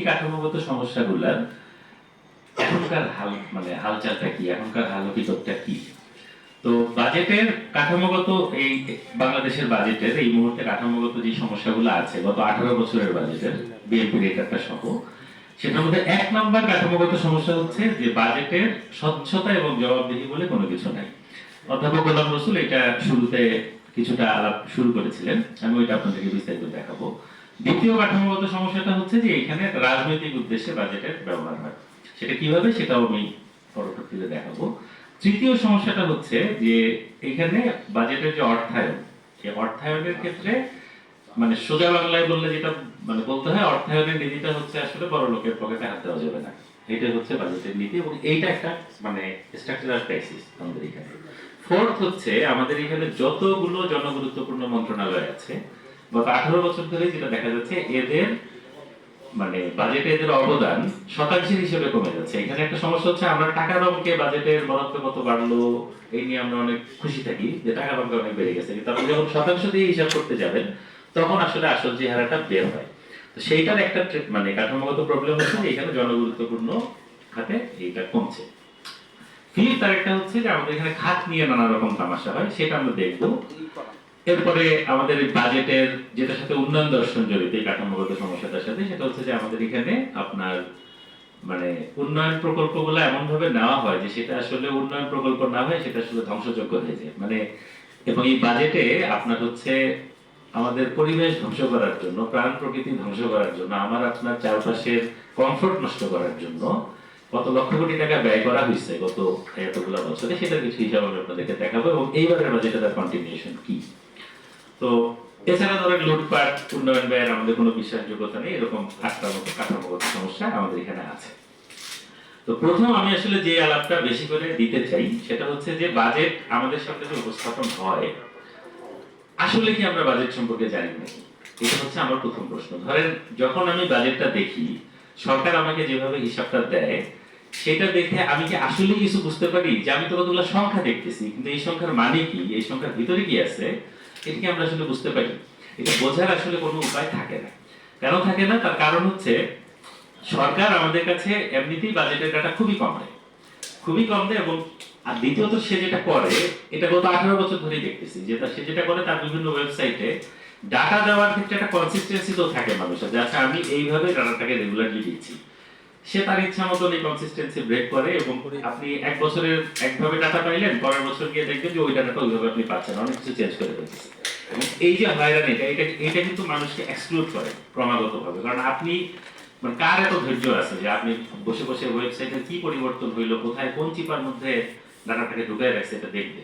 কাঠামোগত সমস্যাগুলার এখনকার হালচালটা কি, এখনকার হালকিতটা কি। তো বাজেটের কাঠামোগত এই বাংলাদেশের বাজেটের এই মুহূর্তে কাঠামোগত যে সমস্যাগুলো আছে গত 18 বছরের বাজেটের বিএনপি রেটারটা সহ, সেটার মধ্যে 1 নম্বর কাঠামোগত সমস্যা হচ্ছে যে বাজেটের স্বচ্ছতা এবং জবাবদিহি বলে কোনো কিছু নাই। অধ্যাপক গোলাম রসুল এটা শুরুতে কিছুটা আলাপ শুরু করেছিলেন, আমি ওইটা আপনাদেরকে বিস্তারিত দেখাবো। দ্বিতীয় কাঠামোগত সমস্যাটা হচ্ছে যে এখানে রাজনৈতিক উদ্দেশ্যে বাজেটের ব্যবহার হয়, সেটা কিভাবে সেটাও আমি পরবর্তীতে দেখাবো। তৃতীয় সমস্যাটা হচ্ছে যে এখানে বাজেটের যে অর্থায়ন, সেই অর্থায়নের ক্ষেত্রে সোজা বাংলায় বললে যেটা বলতে হয়, অর্থায়নের নীতিটা হচ্ছে আসলে বড় লোকের পকেটে হাত দেওয়া যাবে না, এটা হচ্ছে বাজেটের নীতি, এবং এইটা একটা স্ট্রাকচারাল ক্রাইসিস আমাদের এখানে। ফোর্থ হচ্ছে আমাদের এখানে যতগুলো জনগুরুত্বপূর্ণ মন্ত্রণালয় আছে গত 18 বছর ধরে যেটা দেখা যাচ্ছে, এদের বাজেটে এদের অবদান শতাংশের হিসেবে কমে যাচ্ছে। এখানে একটা সমস্যা হচ্ছে, আমরা টাকার অঙ্কে বাজেটের বরাদ্দ কত বাড়লো এই নিয়ে আমরা অনেক খুশি থাকি যে টাকার অঙ্ক অনেক বেড়ে গেছে, কিন্তু আপনি যখন শতাংশ দিয়ে হিসাব করতে যাবেন তখন আসলে আসল চেহারাটা বের হয়। তো সেইটার একটা কাঠামোগত প্রবলেম হচ্ছে যে এখানে জনগুরুত্বপূর্ণ খাতে এইটা কমছে। ফিফথ আরেকটা হচ্ছে যে আমাদের এখানে খাত নিয়ে নানা রকম তামাশা হয়, সেটা আমরা দেখবো। এরপরে আমাদের বাজেটের যেটার সাথে উন্নয়ন দর্শন জড়িত এই কাঠামোগত সমস্যাটার সাথে, সেটা হচ্ছে যে আমাদের এখানে আপনার উন্নয়ন প্রকল্পগুলো এমন ভাবে নেওয়া হয় যে সেটা আসলে উন্নয়ন প্রকল্প না হয়, সেটা আসলে ধ্বংসযোগ্য হয়ে যায়। এবং এই বাজেটে আপনার হচ্ছে আমাদের পরিবেশ ধ্বংস করার জন্য, প্রাণ প্রকৃতি ধ্বংস করার জন্য, আমার আপনার চারপাশের কমফোর্ট নষ্ট করার জন্য কত লক্ষ কোটি টাকা ব্যয় করা হয়েছে গত এতগুলো বছরে, সেটার কিছু হিসাব আমি আপনাদেরকে দেখাবো, এবং এইবারের বাজেটে তার কন্টিনিউশন কি। তো এছাড়া ধরেন লুটপাট, উন্নয়ন ব্যয়ের আমাদের কোনো বিশ্বাসযোগ্যতা নেই, এরকম 8টার মতো কাঠামোগত সমস্যা আমাদের এখানে আছে। তো প্রথম আমি আসলে যে আলাপটা বেশি করে দিতে চাই সেটা হচ্ছে যে বাজেট আমাদের সামনে যে উপস্থাপন হয়, আসলে কি আমরা বাজেট সম্পর্কে জানি নাকি, এটা হচ্ছে আমার প্রথম প্রশ্ন। ধরেন যখন আমি বাজেটটা দেখি, সরকার আমাকে যেভাবে হিসাবটা দেয়, সেটা দেখে আমি কি আসলে কিছু বুঝতে পারি যে আমি তো কতগুলো সংখ্যা দেখতেছি, কিন্তু এই সংখ্যার মানে কি, এই সংখ্যার ভিতরে কি আছে, এটা কি আমরা আসলে বুঝতে পারি? এটা বোঝার আসলে কোনো উপায় থাকে না। কেন থাকে না? তার কারণ হচ্ছে সরকার আমাদের কাছে এমনিতেই বাজেটের ডাটা খুবই কম দেয়, খুবই কম দেয়। এবং আর দ্বিতীয়ত সে যেটা করে, এটা গত 18 বছর ধরেই দেখতেছি, সে যেটা করে তার বিভিন্ন ওয়েবসাইটে ডাটা দেওয়ার ক্ষেত্রে একটা কনসিস্টেন্সি তো থাকে মানুষের, যে আচ্ছা আমি এইভাবে ডাটাটাকে রেগুলারলি দিচ্ছি। সে তার ইচ্ছা মতন এই কনসিস্টেন্সি ব্রেক করে, এবং আপনি এক বছরের একভাবে ডাটা পাইলেন, পরের বছর গিয়ে দেখবেন যে ওই ডাটাটা ওইভাবে আপনি পাচ্ছেন, অনেক কিছু চেঞ্জ করে ফেলতেছে। এই যে হয়রানি, এটা কিন্তু মানুষকে এক্সক্লুড করে ক্রমাগতভাবে। কারণ আপনি কার এত ধৈর্য আছে যে আপনি বসে বসে ওয়েবসাইটে কি পরিবর্তন হইলো, কোথায় কোন চিপার মধ্যে ডাটাটাকে ঢুকায় রাখছে এটা দেখবে।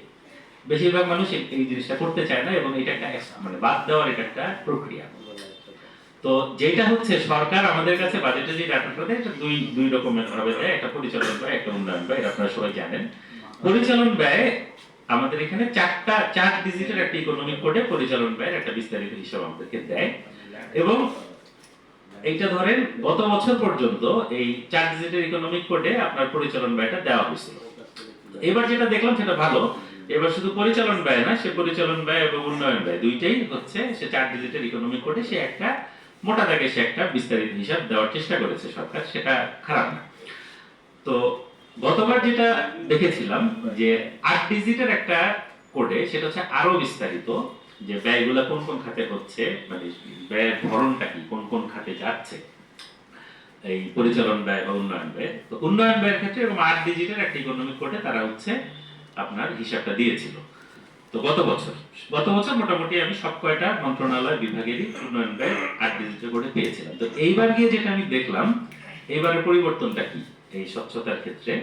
বেশিরভাগ মানুষ এই জিনিসটা করতে চায় না, এবং এটা একটা বাদ দেওয়ার এটা একটা প্রক্রিয়া। তো যেটা হচ্ছে সরকার আমাদের কাছে বাজেটে যে ডাটাটা দেয়, এটা দুই রকমের ভাবে দেয়, একটা পরিচালন ব্যয়, একটা উন্নয়ন ব্যয়, আপনারা সবাই জানেন। পরিচালন ব্যয় আমাদের এখানে 4 ডিজিটের একটা ইকোনমিক কোডে পরিচালন ব্যয়ের একটা বিস্তারিত হিসাব আমাদেরকে দেয়, এবং এইটা ধরেন গত বছর পর্যন্ত এই 4 ডিজিটের ইকোনমিক কোডে আপনার পরিচালন ব্যয়টা দেওয়া হয়েছিল। এবার যেটা দেখলাম সেটা ভালো, এবার শুধু পরিচালন ব্যয় না, সে পরিচালন ব্যয় এবং উন্নয়ন ব্যয় দুইটাই হচ্ছে সে 4 ডিজিটের ইকোনমিক কোডে সে একটা মোটা দাগে সে একটা বিস্তারিত হিসাব দেওয়ার চেষ্টা করেছে সরকার, সেটা খারাপ না। তো গতবার যেটা দেখেছিলাম যে 8 ডিজিটের একটা কোডে, সেটা হচ্ছে আরো বিস্তারিত, যে ব্যয়গুলা কোন কোন খাতে হচ্ছে, ব্যয়ের ধরনটা কি, কোন কোন খাতে যাচ্ছে এই পরিচালন ব্যয় বা উন্নয়ন ব্যয়। তো উন্নয়ন ব্যয়ের ক্ষেত্রে এবং 8 ডিজিটের একটা ইকোনমিক কোডে তারা হচ্ছে আপনার হিসাবটা দিয়েছিল। তো গত বছর মোটামুটি আমি সব কয়টা মন্ত্রণালয় বিভাগেরই উন্নয়ন ব্যয় 8 ডিজিটের কোডে পেয়েছিলাম। তো এইবার গিয়ে যেটা আমি দেখলাম, এইবারের পরিবর্তনটা কি এই স্বচ্ছতার ক্ষেত্রে,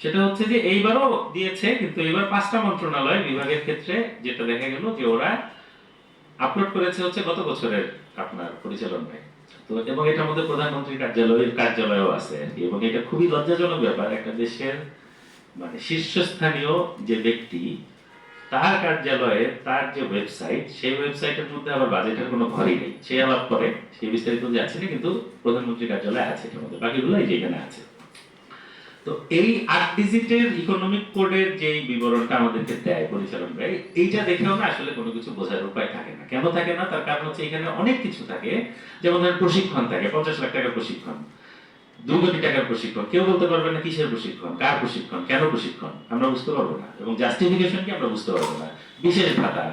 সেটা হচ্ছে যে এইবারও দিয়েছে, কিন্তু এবার 5টা মন্ত্রণালয় বিভাগের ক্ষেত্রে যেটা দেখা গেল যে ওরা আপলোড করেছে হচ্ছে গত বছরের আপনার পরিচালন ব্যয়। তো এবং এটার মধ্যে প্রধানমন্ত্রীর কার্যালয়ও আছে, এবং এটা খুবই লজ্জাজনক ব্যাপার, একটা দেশের শীর্ষস্থানীয় যে ব্যক্তি, তার কার্যালয়ে তার যে ওয়েবসাইট, সেই ওয়েবসাইটের মধ্যে আবার বাজেটের কোনো ঘরই নেই। সে আলাপ করে, সেই বিস্তারিত যাচ্ছে না, কিন্তু প্রধানমন্ত্রী কার্যালয় আছে এটার মধ্যে, বাকিগুলো এই যে এখানে আছে। তো এই 8 ডিজিটের ইকোনমিক কোডের যে বিবরণটা আমাদেরকে দেয় পরিচালন ব্যয়, এইটা দেখেও না আসলে কোনো কিছু বোঝার উপায় থাকে না। কেন থাকে না? তার কারণ হচ্ছে এখানে অনেক কিছু থাকে। যেমন ধরেন প্রশিক্ষণ থাকে, 50 লাখ টাকার প্রশিক্ষণ, 2 কোটি টাকার প্রশিক্ষণ। কেউ বলতে পারবে না কিসের প্রশিক্ষণ, কার প্রশিক্ষণ, কেন প্রশিক্ষণ, আমরা বুঝতে পারবো না। এবং জাস্টিফিকেশন কি আমরা বুঝতে পারবো না। বিশেষ ভাতা,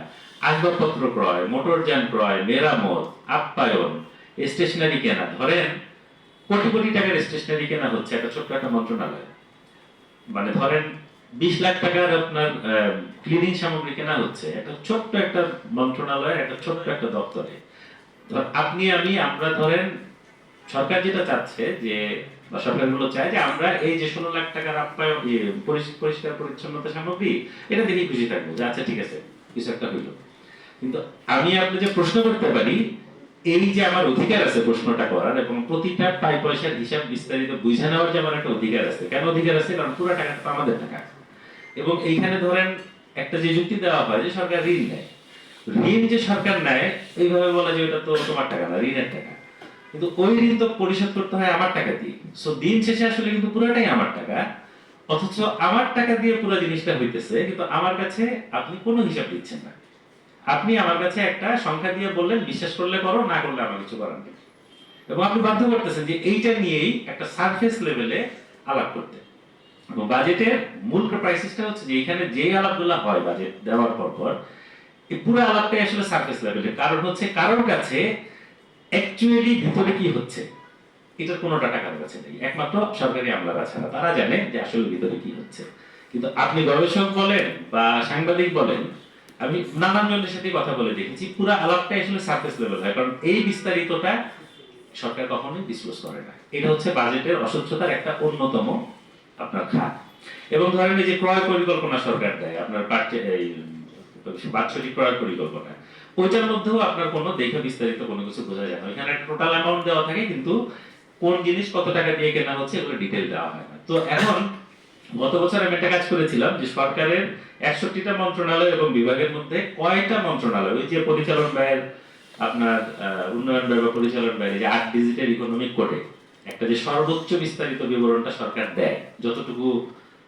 আসবাবপত্র ক্রয়, মোটরযান ক্রয়, মেরামত, আপ্যায়ন, স্টেশনারি কেনা। ধরেন কোটি কোটি টাকার স্টেশনারি কেনা হচ্ছে একটা ছোট্ট একটা মন্ত্রণালয়। মানে ধরেন 20 লাখ টাকার আপনার ক্লিনিং সামগ্রী কেনা হচ্ছে একটা ছোট্ট একটা মন্ত্রণালয়, একটা ছোট্ট একটা দপ্তরে। আপনি আমি আমরা ধরেন সরকার যেটা চাচ্ছে যে, বা সরকারগুলো চায় যে আমরা এই যে 16 লাখ টাকার আপ্যায়ন পরিষ্কার পরিচ্ছন্নতা সামগ্রী, এটা দেখেই খুশি থাকবো যে আচ্ছা ঠিক আছে কিছু একটা হইলো। কিন্তু আমি আপনি যে প্রশ্ন করতে পারি, এই যে আমার অধিকার আছে প্রশ্নটা করার, এবং প্রতিটা পাই পয়সার হিসাব বিস্তারিত বুঝে নেওয়ার যে আমার একটা অধিকার আছে। কেন অধিকার আছে? কারণ পুরো টাকাটা তো আমাদের টাকা। এবং এইখানে ধরেন একটা যে যুক্তি দেওয়া হয় যে সরকার ঋণ নেয়, ঋণ যে সরকার নেয় এইভাবে বলা যে ওটা তো তোমার টাকা না, ঋণের টাকা। কিন্তু ওই ঋণ তো পরিশোধ করতে হয় আমার টাকা দিয়ে। সো দিন শেষে আসলে কিন্তু পুরোটাই আমার টাকা। অথচ আমার টাকা দিয়ে পুরো জিনিসটা হইতেছে, কিন্তু আমার কাছে আপনি কোনো হিসাব দিচ্ছেন না। আপনি আমার কাছে একটা সংখ্যা দিয়ে বললেন বিশ্বাস করলে করো, না করলে আমার কিছু করার নেই। এবং আপনি বাধ্য করতেছেন যে এইটা নিয়েই একটা সারফেস লেভেলে আলাপ করতে। এবং বাজেটের মূল ক্রাইসিসটা হচ্ছে যে এখানে যেই আলাপগুলো হয় বাজেট দেওয়ার পর এই পুরো আলাপটাই আসলে সারফেস লেভেলে। কারণ হচ্ছে কারোর কাছে অ্যাকচুয়ালি ভিতরে কি হচ্ছে এটার কোনো ডাটা কারোর কাছে নেই, একমাত্র সরকারি আমলারা ছাড়া। তারা জানে যে আসলে ভিতরে কি হচ্ছে। কিন্তু আপনি গবেষক বলেন বা সাংবাদিক বলেন, আমি নানান জনের সাথে কথা বলে দেখেছি, পুরো আলাপটা আসলে সারফেস লেভেল হয়। কারণ এই বিস্তারিতটা সরকার কখনোই ডিসক্লোজ করে না। এটা হচ্ছে বাজেটের অস্বচ্ছতার একটা অন্যতম আপনার খাত। এবং ধরেন এই যে ক্রয় পরিকল্পনা সরকার দেয় আপনার এই বাৎসরিক ক্রয় পরিকল্পনা, ওইটার মধ্যেও আপনার কোনো দেখে বিস্তারিত কোনো কিছু বোঝা যায় না। এখানে একটা টোটাল অ্যামাউন্ট দেওয়া থাকে, কিন্তু কোন জিনিস কত টাকা দিয়ে কেনা হচ্ছে এগুলো ডিটেইল দেওয়া হয় না। তো এখন গত বছর আমি একটা কাজ করেছিলাম যে সরকারের 61টা মন্ত্রণালয় এবং বিভাগের মধ্যে কয়টা মন্ত্রণালয় ওই যে পরিচালন ব্যয়ের আপনার উন্নয়ন ব্যয় বা পরিচালন ব্যয় যে 8 ডিজিটাল ইকোনমিক কোডে একটা যে সর্বোচ্চ বিস্তারিত বিবরণটা সরকার দেয়, যতটুকু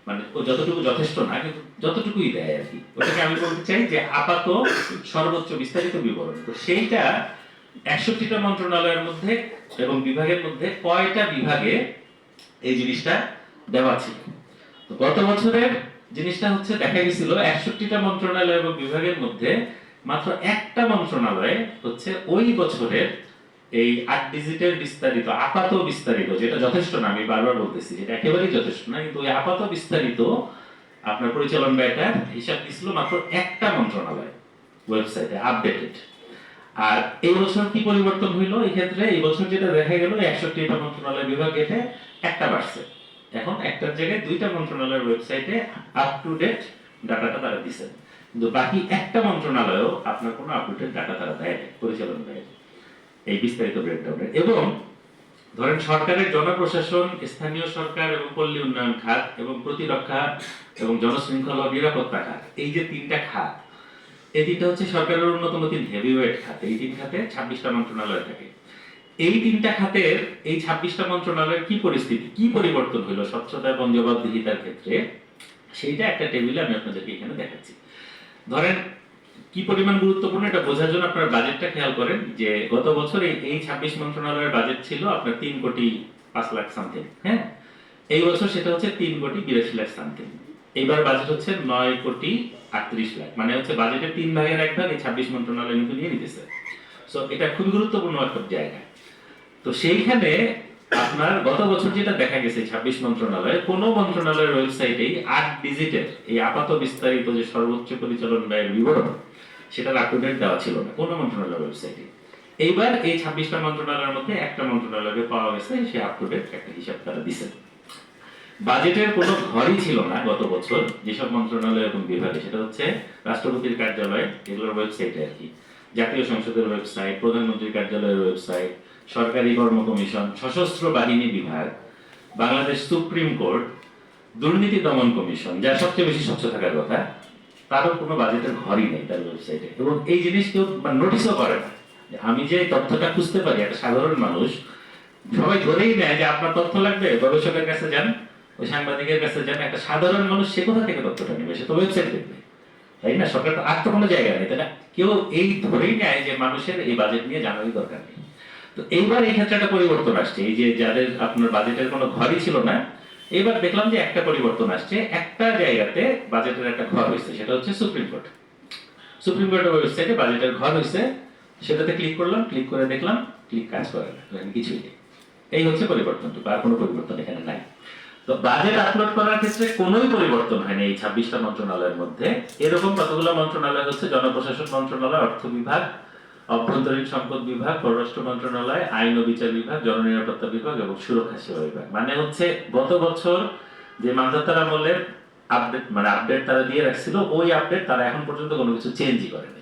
মানে যতটুকু যথেষ্ট না, কিন্তু যতটুকুই দেয় আর কি, ওটাকে আমি বলতে চাই যে আপাত সর্বোচ্চ বিস্তারিত বিবরণ। তো সেইটা 61টা মন্ত্রণালয়ের মধ্যে এবং বিভাগের মধ্যে কয়টা বিভাগে এই জিনিসটা দেওয়া ছিল। তো গত বছরের জিনিসটা হচ্ছে দেখা গেছিল 61টা মন্ত্রণালয় এবং বিভাগের মধ্যে মাত্র একটা মন্ত্রণালয়ে হচ্ছে ওই বছরের এই 8 ডিজিটের বিস্তারিত আপাত বিস্তারিত, যেটা যথেষ্ট না, আমি বারবার বলতেছি যেটা একেবারেই যথেষ্ট না, কিন্তু ওই আপাত বিস্তারিত আপনার পরিচালন ব্যয়টার হিসাব দিছিল মাত্র একটা মন্ত্রণালয় ওয়েবসাইটে আপডেটেড। আর এই বছর কি পরিবর্তন হইলো এই ক্ষেত্রে? এই বছর যেটা দেখা গেল 61টা মন্ত্রণালয় বিভাগ এটা একটা বাড়ছে। এখন একটার জায়গায় 2টা মন্ত্রণালয়ের ওয়েবসাইটে আপ টু ডেট ডাটাটা তারা দিচ্ছেন, কিন্তু বাকি একটা মন্ত্রণালয়ও আপনার কোনো আপডেটেড ডাটা তারা দেয় না পরিচালন ব্যয় এই বিস্তারিত ব্রেকডাউনে। এবং ধরেন সরকারের জনপ্রশাসন, স্থানীয় সরকার এবং পল্লী উন্নয়ন খাত এবং প্রতিরক্ষা এবং জনশৃঙ্খলা ও নিরাপত্তা খাত, এই যে 3টা খাত, এই 3টা হচ্ছে সরকারের অন্যতম 3 হেভিওয়েট খাত। এই 3 খাতে 26টা মন্ত্রণালয় থাকে। এই 3টা খাতের এই 26টা মন্ত্রণালয়ের কি পরিস্থিতি, কি পরিবর্তন হলো স্বচ্ছতা এবং জবাবদিহিতার ক্ষেত্রে, সেইটা একটা টেবিলে আমি আপনাদেরকে এখানে দেখাচ্ছি। ধরেন কি পরিমাণ গুরুত্বপূর্ণ এটা বোঝার জন্য আপনার বাজেটটা খেয়াল করেন যে গত বছর এই 26 মন্ত্রণালয়ের বাজেট ছিল আপনার 3 কোটি 5 লাখ সামথিং। হ্যাঁ, এই বছর সেটা হচ্ছে 3 কোটি 82 লাখ সামথিং। এইবার বাজেট হচ্ছে 9 কোটি 38 লাখ। মানে হচ্ছে বাজেটের 3 ভাগের 1 ভাগ এই 26 মন্ত্রণালয় কিন্তু নিয়ে নিতেছে। সো এটা খুব গুরুত্বপূর্ণ একটা জায়গা। তো সেইখানে আপনার গত বছর যেটা দেখা গেছে 26 মন্ত্রণালয়ে কোন মন্ত্রণালয়ের ওয়েবসাইটেই 8 ডিজিটের এই আপাত বিস্তারিত যে সর্বোচ্চ পরিচালন ব্যয়ের বিবরণ সেটা আপ টু ডেট দেওয়া ছিল না কোন মন্ত্রণালয়ের ওয়েবসাইটে। এইবার এই 26টা মন্ত্রণালয়ের মধ্যে একটা মন্ত্রণালয়ে পাওয়া গেছে, সে আপ টু ডেট একটা হিসাব তারা দিয়েছে। বাজেটের কোনো ঘরই ছিল না গত বছর যেসব মন্ত্রণালয় এবং বিভাগে, সেটা হচ্ছে রাষ্ট্রপতির কার্যালয় এগুলোর ওয়েবসাইটে আর কি, জাতীয় সংসদের ওয়েবসাইট, প্রধানমন্ত্রীর কার্যালয়ের ওয়েবসাইট, সরকারি কর্ম কমিশন, সশস্ত্র বাহিনী বিভাগ, বাংলাদেশ সুপ্রিম কোর্ট, দুর্নীতি দমন কমিশন, যা সবচেয়ে বেশি স্বচ্ছ থাকার কথা, তারও কোনো বাজেটের ঘরই নেই তার ওয়েবসাইটে। এবং এই জিনিস কেউ নোটিশও করে না। আমি যে তথ্যটা খুঁজতে পারি একটা সাধারণ মানুষ, সবাই ধরেই নেয় যে আপনার তথ্য লাগবে গবেষকের কাছে যান, ওই সাংবাদিকের কাছে যেন একটা সাধারণ মানুষ সে কোথা থেকে তথ্যটা নেবে, সে তো ওয়েবসাইট দেখবে, তাই না? সরকার তো আর তো কোনো জায়গা নেই, তাই না? কেউ এই ধরেই নেয় যে মানুষের এই বাজেট নিয়ে জানারই দরকার নেই। তো এইবার এই ক্ষেত্রে একটা পরিবর্তন আসছে, এই যে যাদের আপনার বাজেটের কোনো ঘরই ছিল না, এবার দেখলাম যে একটা পরিবর্তন আসছে, একটা জায়গাতে বাজেটের একটা ঘর হয়েছে, সেটা হচ্ছে সুপ্রিম কোর্ট। সুপ্রিম কোর্টের ওয়েবসাইটে বাজেটের ঘর হয়েছে, সেটাতে ক্লিক করলাম, ক্লিক করে দেখলাম, ক্লিক কাজ করে না, এখানে কিছুই নেই। এই হচ্ছে পরিবর্তনটুকু, আর কোনো পরিবর্তন এখানে নাই। তো বাজেট আপলোড করার ক্ষেত্রে কোনোই পরিবর্তন হয়নি এই 26টা মন্ত্রণালয়ের মধ্যে। এরকম কতগুলো মন্ত্রণালয় হচ্ছে জনপ্রশাসন মন্ত্রণালয়, অর্থ বিভাগ, অভ্যন্তরীণ সম্পদ বিভাগ, পররাষ্ট্র মন্ত্রণালয়, আইন ও বিচার বিভাগ, জননিরাপত্তা বিভাগ এবং সুরক্ষা সেবা বিভাগ। মানে হচ্ছে গত বছর যে মানধাতার আমলের আপডেট, মানে আপডেট তারা দিয়ে রাখছিল, ওই আপডেট তারা এখন পর্যন্ত কোনো কিছু চেঞ্জই করেনি।